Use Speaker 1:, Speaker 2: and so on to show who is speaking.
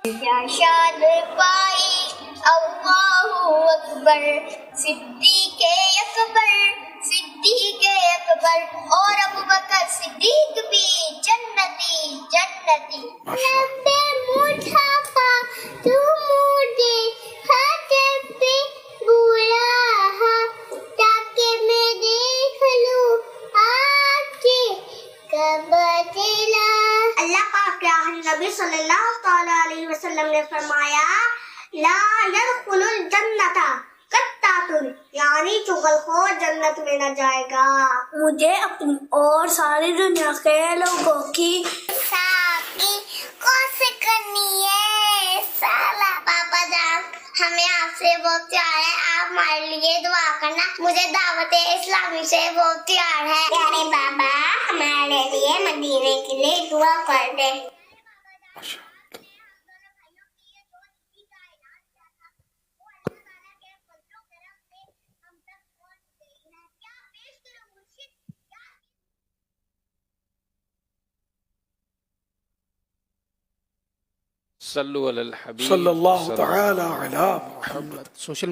Speaker 1: کیا شان پائی اللہ اکبر صدیق اکبر صدیق اکبر اور ابوبکر صدیق بھی جنتی جنتی رب مصطفیٰ تو مجھے خاطر پہ بلا تاکہ میں دیکھ لوں آپ کے قبضلہ۔ اللہ پاک کے نبی صلی اللہ تعالی علیہ وسلم نے فرمایا لا يدخل الجنت قطاتن، یعنی چغل خور جنت میں نہ جائے گا۔ مجھے اپنی اور ساری دنیا کے لوگوں کی ساقی کوشش کرنی ہے۔ سالا پاپا جان ہمیں آپ سے بہت پیار ہے، آپ ہمارے لیے دعا کرنا۔ مجھے دعوت اسلامی سے بہت پیار ہے۔ پیارے بابا ہمارے لیے مدینے کے لیے دعا کر دیں۔
Speaker 2: صلو علی الحبیب
Speaker 3: صلی اللہ تعالی علی محمد۔
Speaker 2: سوشل